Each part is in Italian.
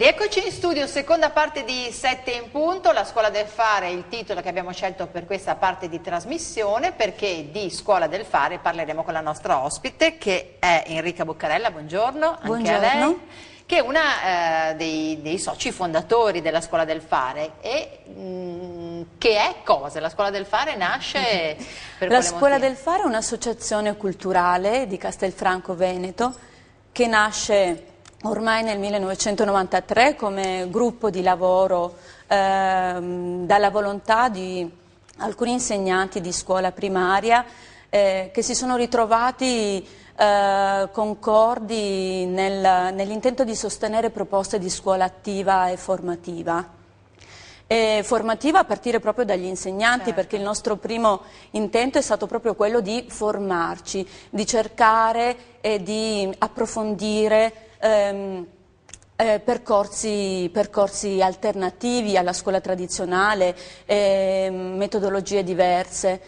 Rieccoci in studio, seconda parte di 7 in punto, la scuola del fare è il titolo che abbiamo scelto per questa parte di trasmissione, perché di scuola del fare parleremo con la nostra ospite che è Enrica Boccarella, buongiorno, anche a lei, che è una dei soci fondatori della scuola del fare. E che è cosa? La scuola del fare nasce per La quale scuola motivo? del fare è un'associazione culturale di Castelfranco Veneto che nasce ormai nel 1993 come gruppo di lavoro dalla volontà di alcuni insegnanti di scuola primaria che si sono ritrovati concordi nell'intento di sostenere proposte di scuola attiva e formativa. Formativa a partire proprio dagli insegnanti, Certo. perché il nostro primo intento è stato proprio quello di formarci, di cercare e di approfondire percorsi alternativi alla scuola tradizionale, metodologie diverse,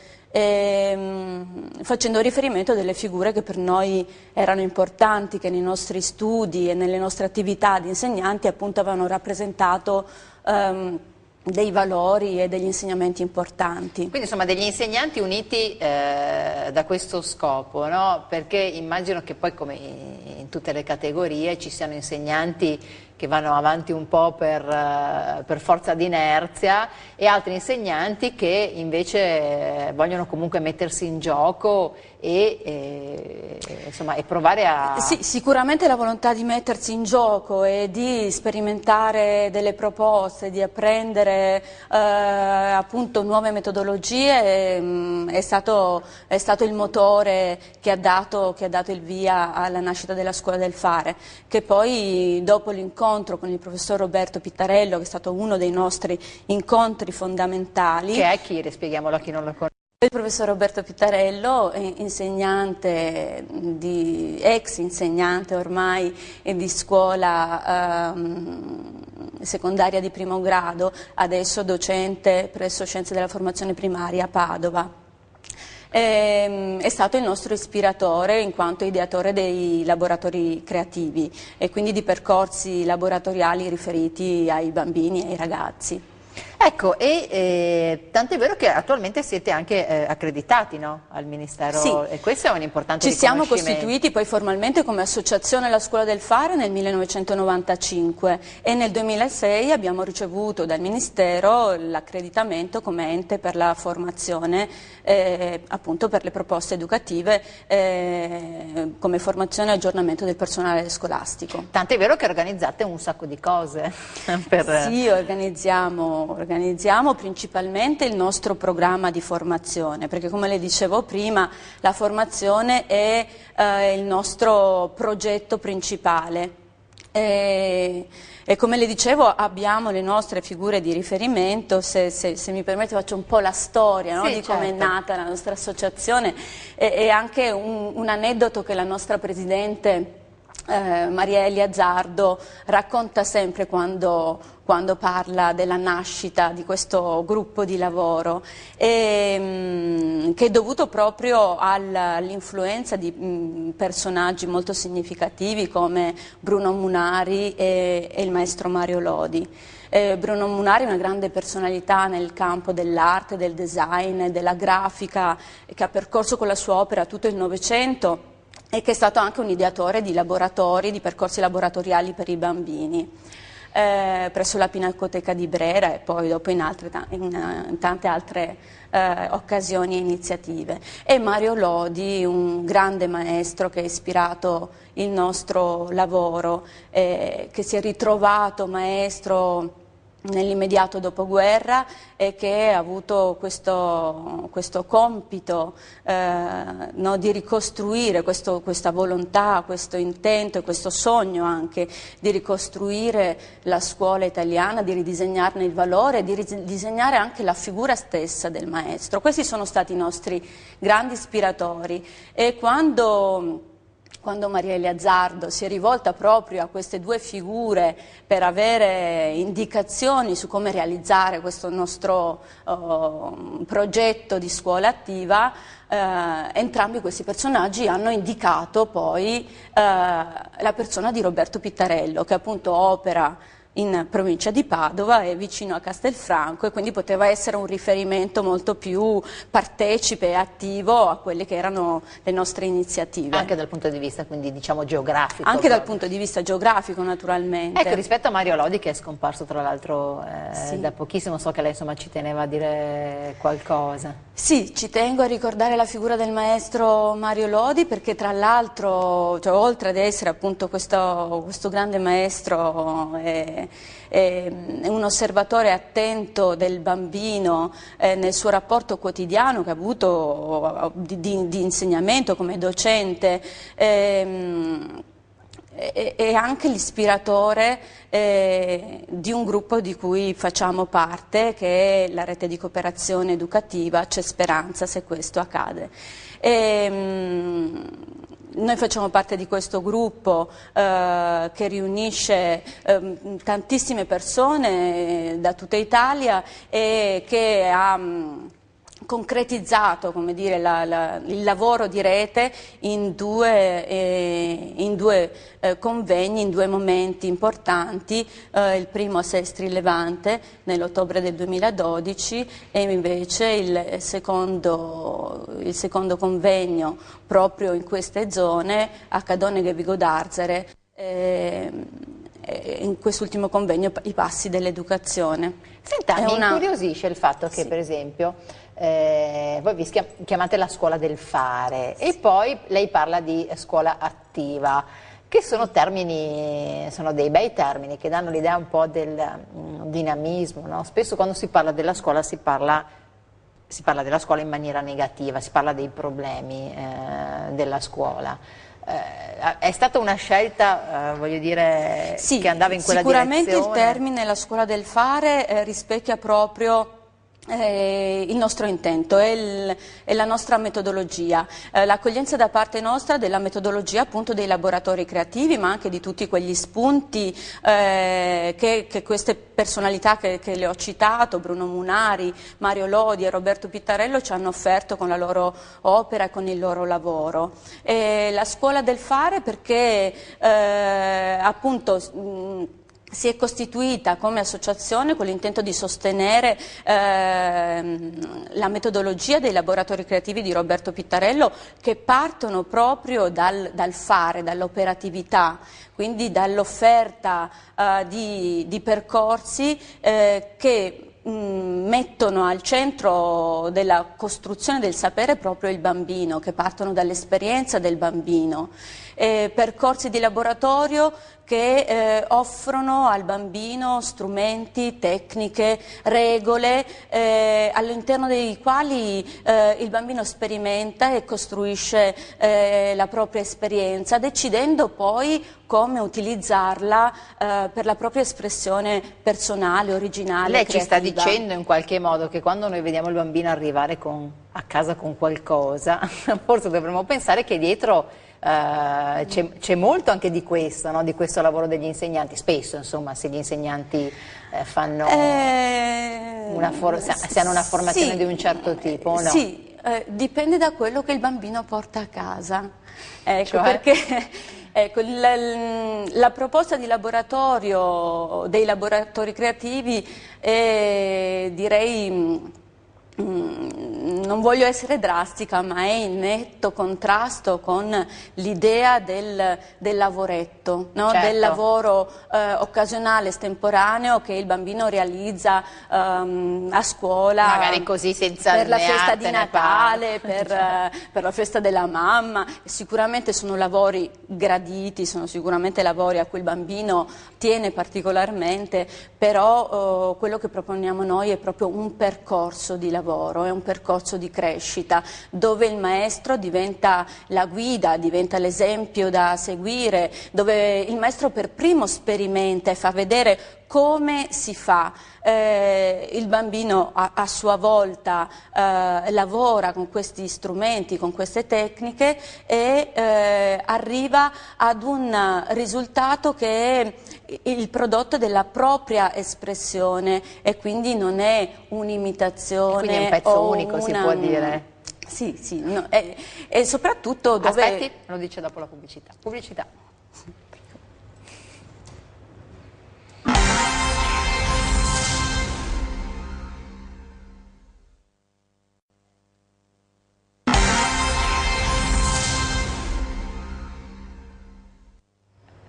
facendo riferimento a delle figure che per noi erano importanti, che nei nostri studi e nelle nostre attività di insegnanti appunto avevano rappresentato dei valori e degli insegnamenti importanti. Quindi insomma degli insegnanti uniti da questo scopo, no? Perché immagino che poi come in tutte le categorie ci siano insegnanti che vanno avanti un po' per forza di inerzia e altri insegnanti che invece vogliono comunque mettersi in gioco insomma, e provare a... Sì, sicuramente la volontà di mettersi in gioco e di sperimentare delle proposte, di apprendere appunto nuove metodologie è stato il motore che ha dato il via alla nascita della scuola del fare, che poi dopo l'incontro con il professor Roberto Pittarello, che è stato uno dei nostri incontri fondamentali. Che è chi? Spieghiamolo a chi non lo conosce. Il professor Roberto Pittarello, ex insegnante ormai di scuola secondaria di primo grado, adesso docente presso Scienze della Formazione Primaria a Padova. È stato il nostro ispiratore in quanto ideatore dei laboratori creativi e quindi di percorsi laboratoriali riferiti ai bambini e ai ragazzi. Ecco, tanto è vero che attualmente siete anche accreditati, no? Al Ministero, sì. E questo è un importante Ci siamo riconoscimento. costituiti poi formalmente come associazione alla Scuola del Fare nel 1995 e nel 2006 abbiamo ricevuto dal Ministero l'accreditamento come ente per la formazione, appunto per le proposte educative come formazione e aggiornamento del personale scolastico. Tanto è vero che organizzate un sacco di cose. Sì, organizziamo principalmente il nostro programma di formazione, perché come le dicevo prima la formazione è il nostro progetto principale e come le dicevo abbiamo le nostre figure di riferimento. Se mi permette faccio un po' la storia, no? Sì, di come è certo. nata la nostra associazione e anche un aneddoto che la nostra presidente Maria Elia Zardo racconta sempre quando parla della nascita di questo gruppo di lavoro, che è dovuto proprio all'influenza di personaggi molto significativi come Bruno Munari e il maestro Mario Lodi. Bruno Munari è una grande personalità nel campo dell'arte, del design, della grafica, che ha percorso con la sua opera tutto il Novecento e che è stato anche un ideatore di laboratori, di percorsi laboratoriali per i bambini, presso la Pinacoteca di Brera e poi dopo in tante altre occasioni e iniziative. E Mario Lodi, un grande maestro che ha ispirato il nostro lavoro, che si è ritrovato maestro nell'immediato dopoguerra e che ha avuto questo compito no, di ricostruire questa volontà, questo intento e questo sogno anche di ricostruire la scuola italiana, di ridisegnarne il valore, di ridisegnare anche la figura stessa del maestro. Questi sono stati i nostri grandi ispiratori e quando Maria Elia Zardo si è rivolta proprio a queste due figure per avere indicazioni su come realizzare questo nostro progetto di scuola attiva, entrambi questi personaggi hanno indicato poi la persona di Roberto Pittarello, che appunto opera in provincia di Padova e vicino a Castelfranco, e quindi poteva essere un riferimento molto più partecipe e attivo a quelle che erano le nostre iniziative. Anche dal punto di vista, quindi, diciamo, geografico. Anche dal punto di vista geografico, naturalmente. Ecco, rispetto a Mario Lodi, che è scomparso tra l'altro sì, da pochissimo, so che lei insomma ci teneva a dire qualcosa. Sì, ci tengo a ricordare la figura del maestro Mario Lodi, perché tra l'altro, cioè, oltre ad essere appunto questo grande maestro, è un osservatore attento del bambino nel suo rapporto quotidiano che ha avuto di insegnamento come docente, e anche l'ispiratore di un gruppo di cui facciamo parte, che è la rete di cooperazione educativa C'è Speranza se questo accade. Noi facciamo parte di questo gruppo che riunisce tantissime persone da tutta Italia e che ha concretizzato, come dire, il lavoro di rete in due convegni, in due momenti importanti, il primo a Sestri Levante nell'ottobre del 2012 e invece il secondo convegno proprio in queste zone a Cadoneghe e Vigo d'Arzere, in quest'ultimo convegno i passi dell'educazione. Senta, mi incuriosisce il fatto che, sì, per esempio, voi vi chiamate la scuola del fare, sì, e poi lei parla di scuola attiva, che sono termini, sono dei bei termini che danno l'idea un po' del dinamismo, no? Spesso quando si parla della scuola si parla della scuola in maniera negativa, si parla dei problemi della scuola. È stata una scelta, voglio dire, sì, che andava in quella direzione? Sicuramente il termine la scuola del fare rispecchia proprio il nostro intento e la nostra metodologia, l'accoglienza da parte nostra della metodologia appunto dei laboratori creativi, ma anche di tutti quegli spunti che queste personalità che le ho citato, Bruno Munari, Mario Lodi e Roberto Pittarello, ci hanno offerto con la loro opera e con il loro lavoro. La scuola del fare perché appunto si è costituita come associazione con l'intento di sostenere la metodologia dei laboratori creativi di Roberto Pittarello, che partono proprio dal fare, dall'operatività, quindi dall'offerta di percorsi che mettono al centro della costruzione del sapere proprio il bambino, che partono dall'esperienza del bambino. Percorsi di laboratorio che offrono al bambino strumenti, tecniche, regole all'interno dei quali il bambino sperimenta e costruisce la propria esperienza, decidendo poi come utilizzarla per la propria espressione personale, originale, Lei creativa. Ci sta dicendo in qualche modo che quando noi vediamo il bambino arrivare a casa con qualcosa, forse dovremmo pensare che dietro c'è molto anche di questo, no? Di questo lavoro degli insegnanti. Spesso, insomma, se gli insegnanti fanno se hanno una formazione, sì, di un certo tipo, no? Sì, dipende da quello che il bambino porta a casa. Ecco, cioè? Perché ecco, la proposta di laboratorio dei laboratori creativi è, direi, non voglio essere drastica, ma è in netto contrasto con l'idea del lavoretto, no? Certo. Del lavoro occasionale, estemporaneo che il bambino realizza a scuola, magari così senza per la festa di Natale, per la festa della mamma. Sicuramente sono lavori graditi, sono sicuramente lavori a cui il bambino tiene particolarmente, però quello che proponiamo noi è proprio un percorso di lavoro, è un percorso di crescita dove il maestro diventa la guida, diventa l'esempio da seguire, dove il maestro per primo sperimenta e fa vedere come si fa. Il bambino a sua volta lavora con questi strumenti, con queste tecniche e arriva ad un risultato che è il prodotto della propria espressione e quindi non è un'imitazione. Quindi è un pezzo unico, si può dire. Sì, sì, no, e soprattutto dove... Aspetti, lo dice dopo la pubblicità. Pubblicità.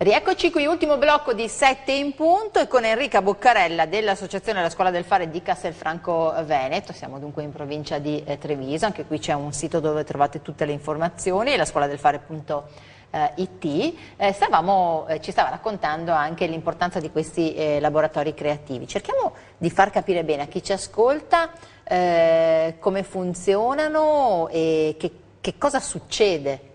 Rieccoci qui, ultimo blocco di 7 in punto e con Enrica Boccarella dell'Associazione La Scuola del Fare di Castelfranco Veneto. Siamo dunque in provincia di Treviso, anche qui c'è un sito dove trovate tutte le informazioni, lascuoladelfare.it. Ci stava raccontando anche l'importanza di questi laboratori creativi. Cerchiamo di far capire bene a chi ci ascolta come funzionano e che cosa succede.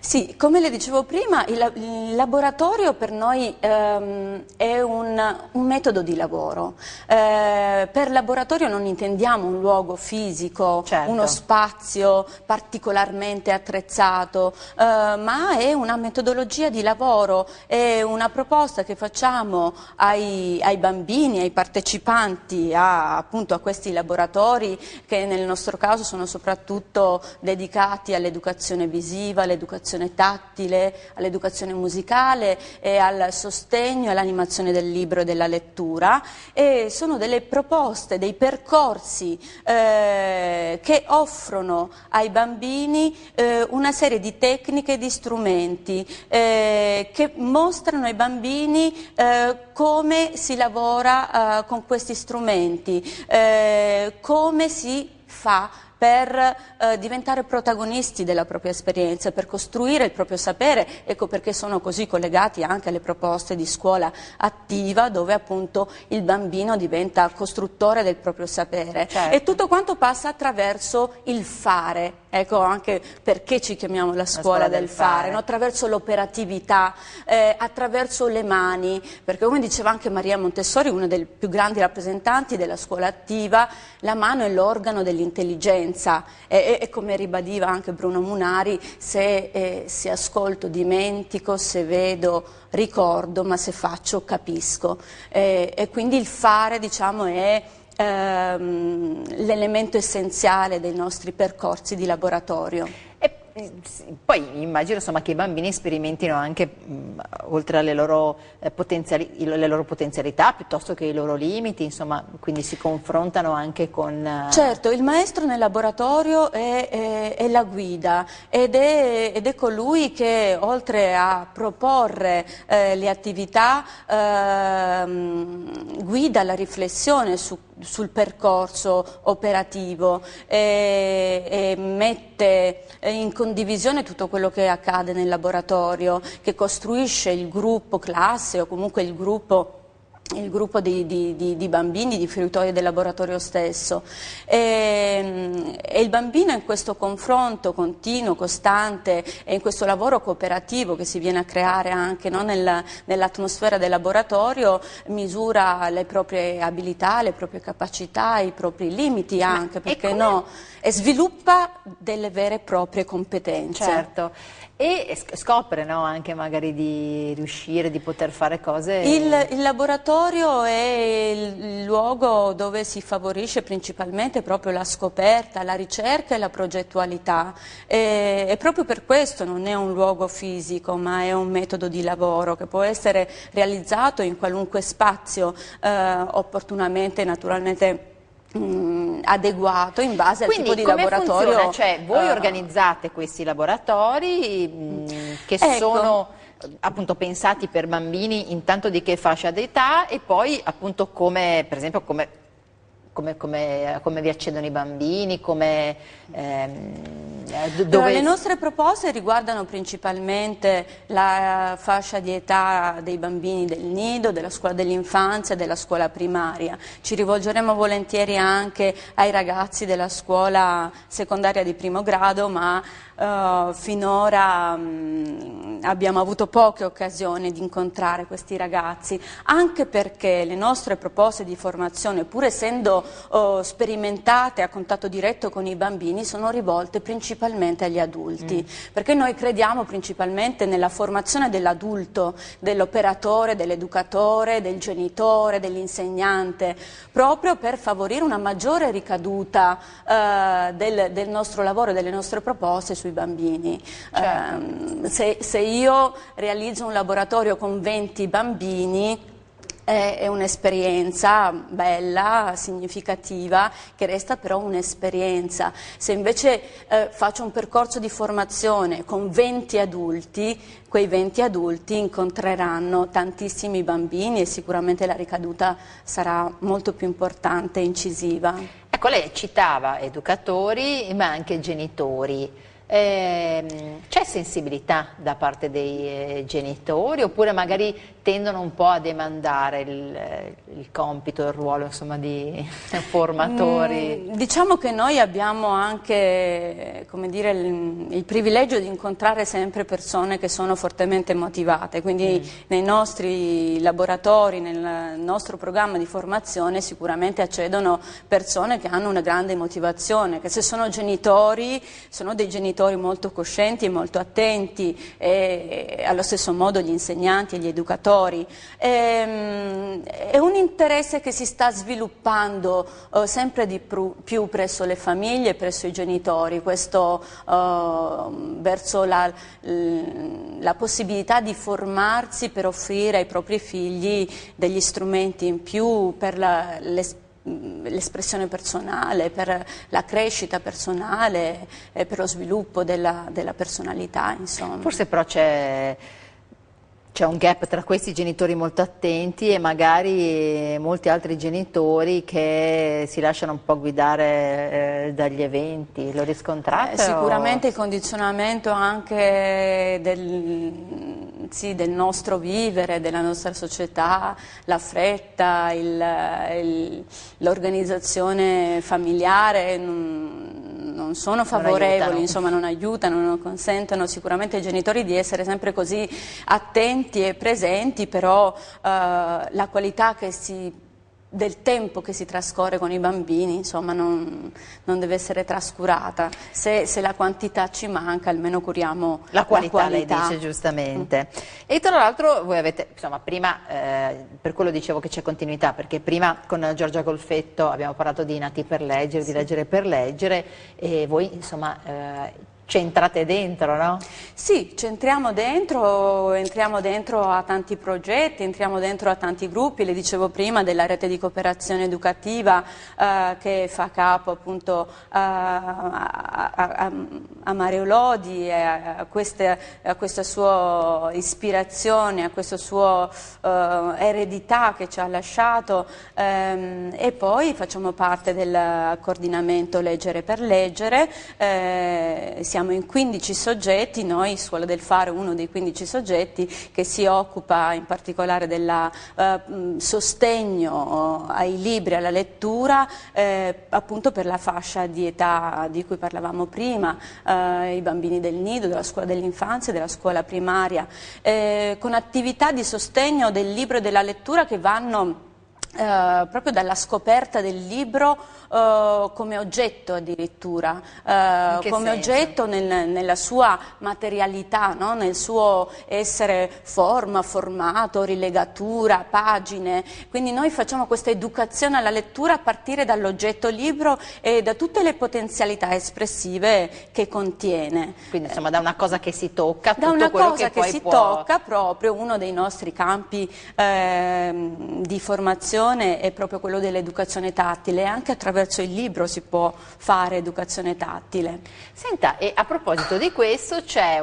Sì, come le dicevo prima, il laboratorio per noi è un metodo di lavoro. Per laboratorio non intendiamo un luogo fisico, certo, uno spazio particolarmente attrezzato, ma è una metodologia di lavoro, è una proposta che facciamo ai bambini, ai partecipanti appunto a questi laboratori, che nel nostro caso sono soprattutto dedicati all'educazione visiva, all'educazione tattile, all'educazione musicale e al sostegno e all'animazione del libro e della lettura, e sono delle proposte, dei percorsi che offrono ai bambini una serie di tecniche e di strumenti che mostrano ai bambini come si lavora con questi strumenti, come si fa per diventare protagonisti della propria esperienza, per costruire il proprio sapere. Ecco perché sono così collegati anche alle proposte di scuola attiva, dove appunto il bambino diventa costruttore del proprio sapere. Certo. E tutto quanto passa attraverso il fare. Ecco anche perché ci chiamiamo la scuola del fare, no? Attraverso l'operatività, attraverso le mani, perché come diceva anche Maria Montessori, una dei più grandi rappresentanti della scuola attiva, la mano è l'organo dell'intelligenza e come ribadiva anche Bruno Munari, se ascolto dimentico, se vedo ricordo, ma se faccio capisco. E quindi il fare, diciamo, è l'elemento essenziale dei nostri percorsi di laboratorio. E poi immagino, insomma, che i bambini sperimentino anche, oltre alle loro potenzialità, piuttosto che i loro limiti, insomma, quindi si confrontano anche con... Certo, il maestro nel laboratorio è la guida ed è colui che, oltre a proporre le attività, guida la riflessione sul percorso operativo e mette in condivisione tutto quello che accade nel laboratorio, che costruisce il gruppo classe o comunque il gruppo di bambini, di fruitori del laboratorio stesso, e il bambino in questo confronto continuo, costante, e in questo lavoro cooperativo che si viene a creare anche, no, nell'atmosfera del laboratorio, misura le proprie abilità, le proprie capacità, i propri limiti anche, perché no, e sviluppa delle vere e proprie competenze. Certo. E scopre, no, anche magari di riuscire, di poter fare cose... Il laboratorio è il luogo dove si favorisce principalmente proprio la scoperta, la ricerca e la progettualità, e proprio per questo non è un luogo fisico, ma è un metodo di lavoro che può essere realizzato in qualunque spazio, opportunamente, naturalmente adeguato in base al tipo di laboratorio. Funziona? Cioè, voi organizzate questi laboratori che sono appunto pensati per bambini intanto di che fascia d'età, e poi appunto come, per esempio, come vi accedono i bambini, dove... Le nostre proposte riguardano principalmente la fascia di età dei bambini del nido, della scuola dell'infanzia e della scuola primaria. Ci rivolgeremo volentieri anche ai ragazzi della scuola secondaria di primo grado, ma finora abbiamo avuto poche occasioni di incontrare questi ragazzi, anche perché le nostre proposte di formazione, pur essendo sperimentate a contatto diretto con i bambini, sono rivolte principalmente agli adulti, perché noi crediamo principalmente nella formazione dell'adulto, dell'operatore, dell'educatore, del genitore, dell'insegnante, proprio per favorire una maggiore ricaduta del nostro lavoro e delle nostre proposte sui bambini. Certo. Se io realizzo un laboratorio con 20 bambini, È un'esperienza bella, significativa, che resta però un'esperienza. Se invece faccio un percorso di formazione con 20 adulti, quei 20 adulti incontreranno tantissimi bambini e sicuramente la ricaduta sarà molto più importante e incisiva. Ecco, lei citava educatori ma anche genitori. C'è sensibilità da parte dei genitori oppure magari tendono un po' a demandare il compito, il ruolo insomma di formatori? Diciamo che noi abbiamo anche, come dire, il privilegio di incontrare sempre persone che sono fortemente motivate, quindi nei nostri laboratori, nel nostro programma di formazione sicuramente accedono persone che hanno una grande motivazione, che se sono genitori, sono dei genitori molto coscienti e molto attenti, e allo stesso modo gli insegnanti e gli educatori. È un interesse che si sta sviluppando sempre di più presso le famiglie, presso i genitori, questo verso la possibilità di formarsi per offrire ai propri figli degli strumenti in più per l'espressione personale, per la crescita personale e per lo sviluppo della personalità, insomma. Forse però c'è un gap tra questi genitori molto attenti e magari molti altri genitori che si lasciano un po' guidare dagli eventi. Lo riscontrate? Sicuramente il condizionamento anche del nostro vivere, della nostra società, la fretta, l'organizzazione familiare non sono favorevoli, insomma non aiutano, non consentono sicuramente ai genitori di essere sempre così attenti e presenti, però la qualità del tempo che si trascorre con i bambini, insomma, non deve essere trascurata. Se la quantità ci manca, almeno curiamo la qualità. Lei dice giustamente. E tra l'altro voi avete, insomma, prima, per quello dicevo che c'è continuità, perché prima con Giorgia Golfetto abbiamo parlato di Nati per leggere, di leggere per leggere, e voi, insomma, c'entrate dentro, no? Sì, entriamo dentro a tanti progetti, entriamo dentro a tanti gruppi, le dicevo prima della rete di cooperazione educativa che fa capo appunto a Mario Lodi, a questa sua ispirazione, a questa sua eredità che ci ha lasciato, e poi facciamo parte del coordinamento Leggere per Leggere. Siamo in 15 soggetti, noi Scuola del Fare uno dei 15 soggetti che si occupa in particolare del sostegno ai libri, alla lettura, appunto per la fascia di età di cui parlavamo prima, i bambini del nido, della scuola dell'infanzia e della scuola primaria, con attività di sostegno del libro e della lettura che vanno proprio dalla scoperta del libro come oggetto addirittura, come oggetto nella sua materialità, no? Nel suo essere forma, formato, rilegatura, pagine. Quindi noi facciamo questa educazione alla lettura a partire dall'oggetto libro e da tutte le potenzialità espressive che contiene. Quindi insomma da una cosa che si tocca, da tutto una quello cosa che poi si tocca, proprio uno dei nostri campi di formazione è proprio quello dell'educazione tattile, anche attraverso il libro si può fare educazione tattile. Senta, e a proposito di questo c'è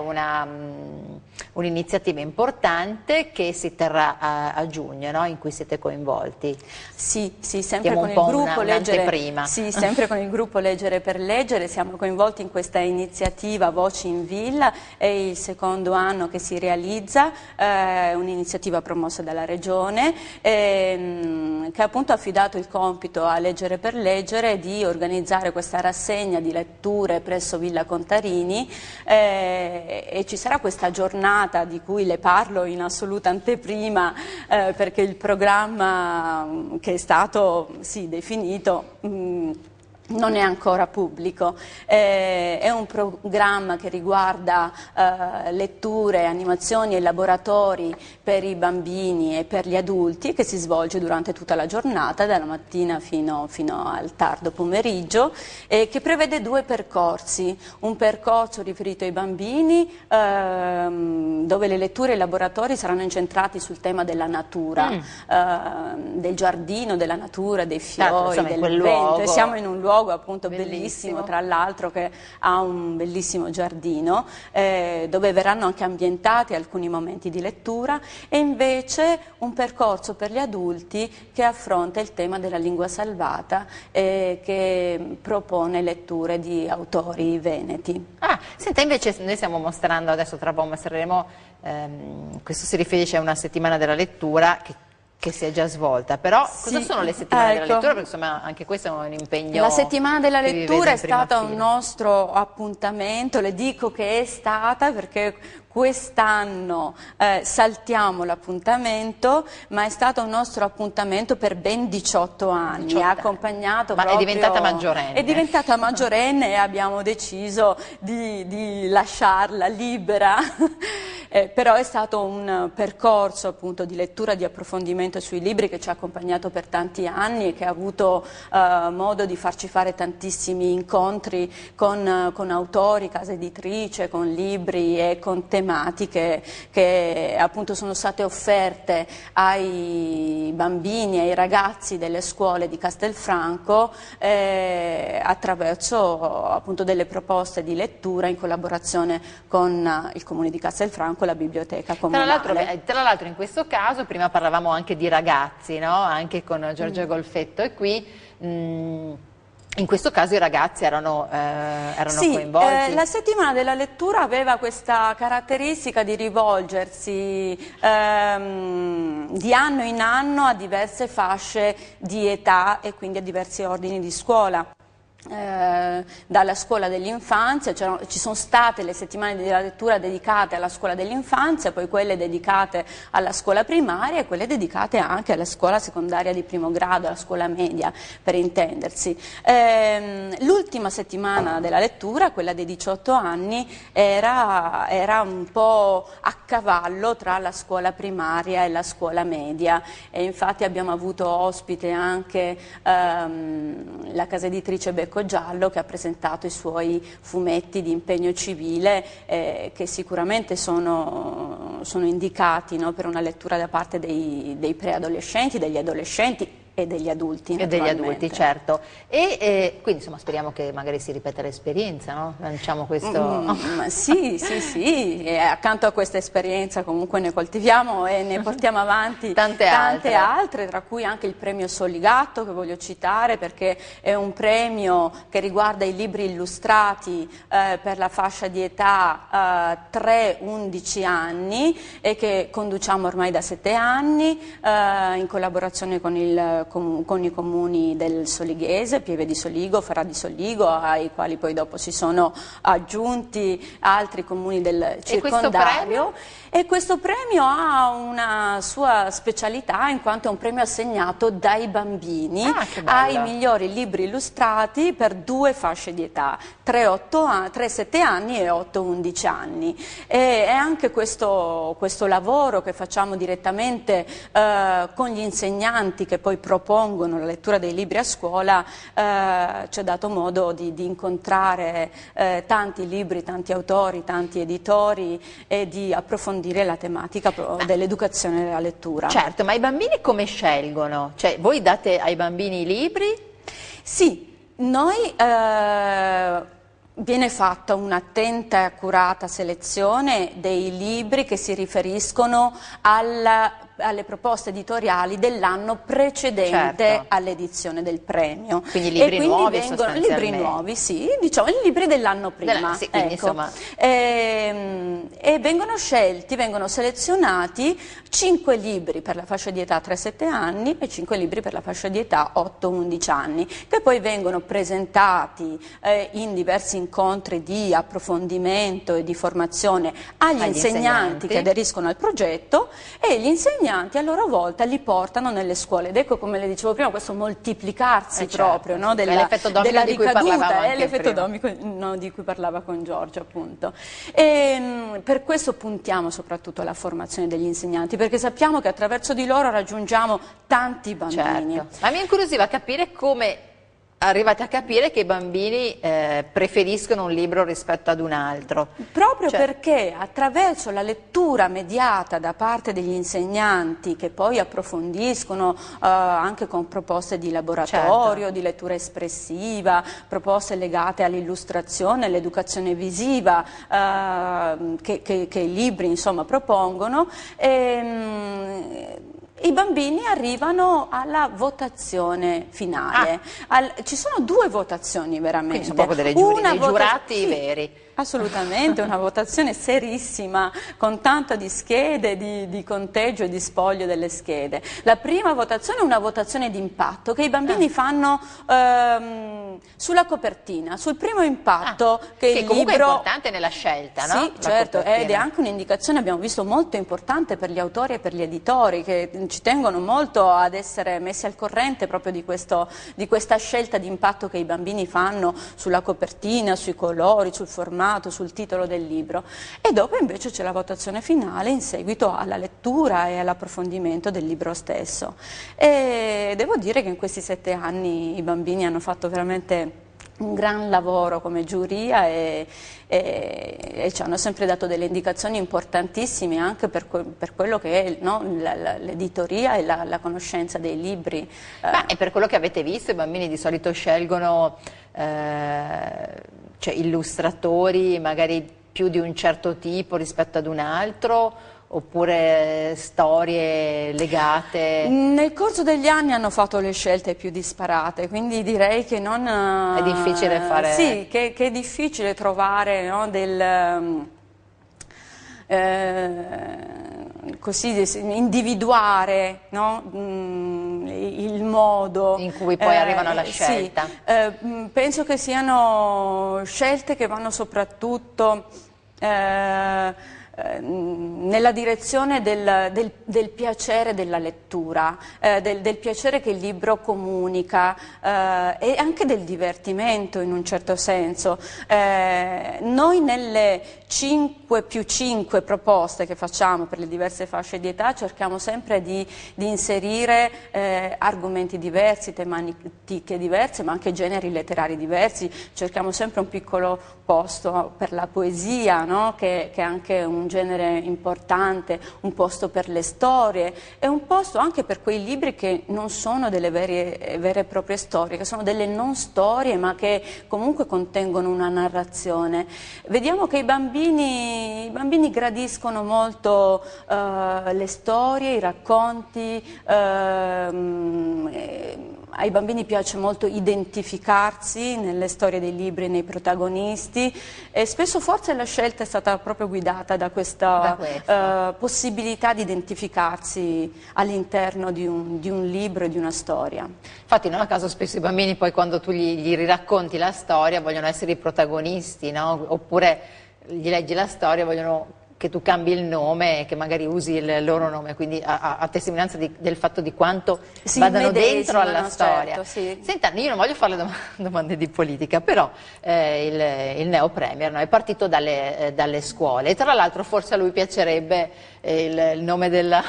un'iniziativa importante che si terrà a giugno, no? In cui siete coinvolti. Sì, sempre con il gruppo Leggere. Sì, sempre con il gruppo Leggere per Leggere, siamo coinvolti in questa iniziativa Voci in Villa, è il secondo anno che si realizza, un'iniziativa promossa dalla Regione, che appunto ha affidato il compito a Leggere per Leggere di organizzare questa rassegna di letture presso Villa Contarini, e ci sarà questa giornata di cui le parlo in assoluta anteprima, perché il programma che è stato definito non è ancora pubblico, è un programma che riguarda letture, animazioni e laboratori per i bambini e per gli adulti, che si svolge durante tutta la giornata, dalla mattina fino al tardo pomeriggio, e che prevede 2 percorsi: un percorso riferito ai bambini dove le letture e i laboratori saranno incentrati sul tema della natura, del giardino, della natura, dei fiori, del vento, e siamo in un luogo appunto bellissimo, tra l'altro, che ha un bellissimo giardino dove verranno anche ambientati alcuni momenti di lettura, e invece un percorso per gli adulti che affronta il tema della lingua salvata e che propone letture di autori veneti. Senta, invece noi stiamo mostrando, adesso tra poco mostreremo, questo si riferisce a una settimana della lettura che si è già svolta, però cosa sono le settimane della lettura? Perché insomma anche questo è un impegno. La settimana della lettura è stata un nostro appuntamento, le dico che è stata perché quest'anno saltiamo l'appuntamento, ma è stato un nostro appuntamento per ben 18 anni, ha accompagnato ma proprio... è diventata maggiorenne. È diventata maggiorenne e abbiamo deciso di lasciarla libera. Però è stato un percorso appunto di lettura, di approfondimento sui libri che ci ha accompagnato per tanti anni e che ha avuto modo di farci fare tantissimi incontri con autori, case editrici, con libri e con tematiche che appunto sono state offerte ai bambini e ai ragazzi delle scuole di Castelfranco attraverso appunto delle proposte di lettura in collaborazione con il Comune di Castelfranco, la biblioteca comunale. Tra l'altro in questo caso, prima parlavamo anche di ragazzi, no? Anche con Giorgia Golfetto, e qui in questo caso i ragazzi erano coinvolti. La settimana della lettura aveva questa caratteristica di rivolgersi di anno in anno a diverse fasce di età e quindi a diversi ordini di scuola. Dalla scuola dell'infanzia, ci sono state le settimane della lettura dedicate alla scuola dell'infanzia, poi quelle dedicate alla scuola primaria e quelle dedicate anche alla scuola secondaria di primo grado, alla scuola media, per intendersi. L'ultima settimana della lettura, quella dei 18 anni, era un po' a cavallo tra la scuola primaria e la scuola media, e infatti abbiamo avuto ospite anche la casa editrice Becco Giallo, che ha presentato i suoi fumetti di impegno civile che sicuramente sono indicati, no, per una lettura da parte dei preadolescenti, degli adolescenti e degli adulti. E degli adulti, certo. E quindi insomma speriamo che magari si ripeta l'esperienza, no? Lanciamo questo... Sì, e accanto a questa esperienza comunque ne coltiviamo e ne portiamo avanti tante altre, tra cui anche il premio Soligatto, che voglio citare perché è un premio che riguarda i libri illustrati per la fascia di età 3-11 anni e che conduciamo ormai da 7 anni in collaborazione con i comuni del Solighese, Pieve di Soligo, Farà di Soligo, ai quali poi dopo si sono aggiunti altri comuni del circondario. E questo premio ha una sua specialità in quanto è un premio assegnato dai bambini ai migliori libri illustrati per 2 fasce di età, 3-7 anni e 8-11 anni. E anche questo lavoro che facciamo direttamente con gli insegnanti che poi propongono la lettura dei libri a scuola ci ha dato modo di incontrare tanti libri, tanti autori, tanti editori e di approfondire la tematica dell'educazione della lettura. Certo, ma i bambini come scelgono? Cioè, voi date ai bambini i libri? Sì, noi viene fatta un'attenta e accurata selezione dei libri che si riferiscono alle proposte editoriali dell'anno precedente all'edizione del premio. Quindi libri nuovi sostanzialmente. Libri nuovi, sì, diciamo i libri dell'anno prima. Sì, quindi, insomma... E vengono selezionati 5 libri per la fascia di età 3-7 anni e 5 libri per la fascia di età 8-11 anni, che poi vengono presentati in diversi incontri di approfondimento e di formazione agli insegnanti che aderiscono al progetto, e gli insegnanti insegnanti a loro volta li portano nelle scuole ed ecco, come le dicevo prima, questo moltiplicarsi proprio, no, della ricaduta, è l'effetto domino di cui parlava con Giorgio, appunto. E per questo puntiamo soprattutto alla formazione degli insegnanti, perché sappiamo che attraverso di loro raggiungiamo tanti bambini. Certo. Ma mi incuriosiva capire come arrivate a capire che i bambini preferiscono un libro rispetto ad un altro. Proprio perché attraverso la lettura mediata da parte degli insegnanti, che poi approfondiscono anche con proposte di laboratorio, di lettura espressiva, proposte legate all'illustrazione, all'educazione visiva che i libri insomma propongono, i bambini arrivano alla votazione finale. Ci sono due votazioni veramente. Quindi sono proprio dei giurati veri. Assolutamente, una votazione serissima, con tanto di schede, di conteggio e di spoglio delle schede. La prima votazione è una votazione di impatto che i bambini fanno sulla copertina, sul primo impatto che il comunque libro... è importante nella scelta, no? Sì, certo, ed è anche un'indicazione, abbiamo visto, molto importante per gli autori e per gli editori, che ci tengono molto ad essere messi al corrente proprio di questa scelta di impatto che i bambini fanno sulla copertina, sui colori, sul formato, sul titolo del libro. E dopo invece c'è la votazione finale in seguito alla lettura e all'approfondimento del libro stesso. E devo dire che in questi 7 anni i bambini hanno fatto veramente un gran lavoro come giuria e ci hanno sempre dato delle indicazioni importantissime anche per quello che è, no, l'editoria e la conoscenza dei libri. E per quello che avete visto, i bambini di solito scelgono cioè illustratori magari più di un certo tipo rispetto ad un altro, oppure storie legate? Nel corso degli anni hanno fatto le scelte più disparate, quindi direi che non... È difficile fare... Sì, che è difficile trovare, no, così individuare, no, il modo in cui poi arrivano alla scelta. Sì, penso che siano scelte che vanno soprattutto nella direzione del piacere della lettura, del piacere che il libro comunica e anche del divertimento in un certo senso. Noi nelle 5+5 proposte che facciamo per le diverse fasce di età cerchiamo sempre di inserire argomenti diversi, tematiche diverse, ma anche generi letterari diversi. Cerchiamo sempre un piccolo posto per la poesia, no? che è anche un genere importante, un posto per le storie e un posto anche per quei libri che non sono delle vere e proprie storie, che sono delle non storie ma che comunque contengono una narrazione. Vediamo che i bambini gradiscono molto le storie, i racconti, ai bambini piace molto identificarsi nelle storie dei libri, nei protagonisti e spesso forse la scelta è stata proprio guidata da questa possibilità di identificarsi all'interno di un libro e di una storia. Infatti non a caso spesso i bambini poi quando tu gli riracconti la storia vogliono essere i protagonisti, no? Oppure gli leggi la storia e vogliono che tu cambi il nome e che magari usi il loro nome, quindi a testimonianza del fatto di quanto vadano dentro alla storia. Certo, sì. Senta, io non voglio fare le domande di politica, però il neo premier, no, è partito dalle scuole e tra l'altro forse a lui piacerebbe il nome della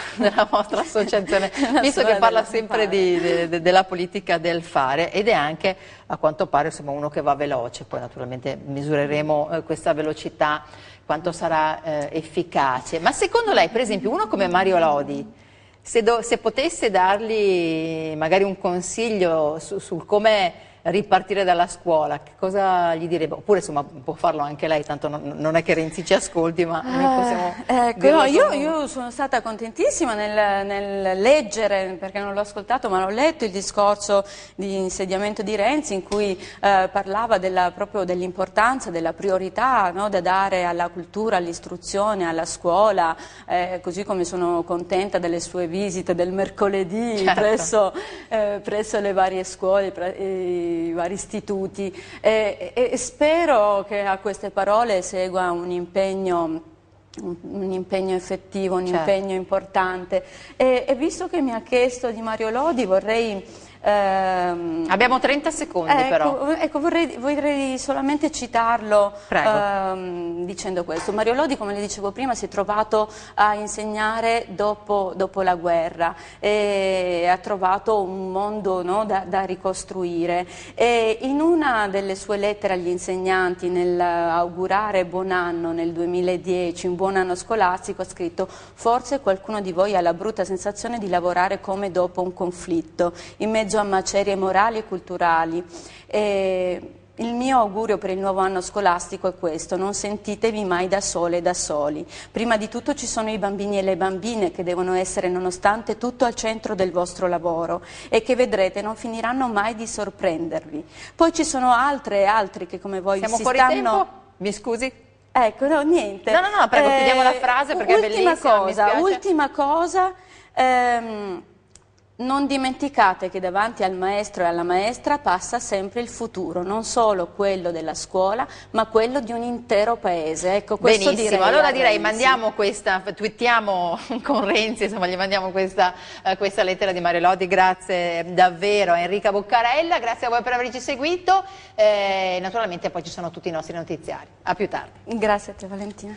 vostra associazione, visto che parla sempre della politica del fare ed è anche a quanto pare insomma, uno che va veloce, poi naturalmente misureremo questa velocità quanto sarà efficace. Ma secondo lei, per esempio, uno come Mario Lodi, se potesse dargli magari un consiglio sul come ripartire dalla scuola, che cosa gli direbbe? Oppure insomma può farlo anche lei, tanto non è che Renzi ci ascolti, ma noi possiamo ecco, io sono stata contentissima nel leggere, perché non l'ho ascoltato ma l'ho letto, il discorso di insediamento di Renzi in cui parlava proprio dell'importanza, della priorità, no, da dare alla cultura, all'istruzione, alla scuola, così come sono contenta delle sue visite del mercoledì presso le varie scuole, i vari istituti e spero che a queste parole segua un impegno un impegno effettivo, un Certo. impegno importante. E visto che mi ha chiesto di Mario Lodi, vorrei... Abbiamo 30 secondi però. Ecco, vorrei solamente citarlo dicendo questo. Mario Lodi, come le dicevo prima, si è trovato a insegnare dopo la guerra e ha trovato un mondo, no, da ricostruire. E in una delle sue lettere agli insegnanti, nell'augurare buon anno nel 2010, un buon anno scolastico, ha scritto: forse qualcuno di voi ha la brutta sensazione di lavorare come dopo un conflitto, in mezzo a macerie morali e culturali. Il mio augurio per il nuovo anno scolastico è questo: non sentitevi mai da sole e da soli. Prima di tutto ci sono i bambini e le bambine che devono essere, nonostante tutto, al centro del vostro lavoro e che, vedrete, non finiranno mai di sorprendervi. Poi ci sono altri che, come voi, Siamo si fuori stanno... tempo? Mi scusi? Ecco, no, niente. No, prego, chiudiamo la frase perché è bellissima, Ultima cosa, non dimenticate che davanti al maestro e alla maestra passa sempre il futuro, non solo quello della scuola, ma quello di un intero paese. Ecco, questo benissimo, allora direi Renzi. mandiamo questa, twittiamo con Renzi, insomma gli mandiamo questa lettera di Mario Lodi. Grazie davvero a Enrica Boccarella, grazie a voi per averci seguito, naturalmente poi ci sono tutti i nostri notiziari. A più tardi. Grazie a te, Valentina.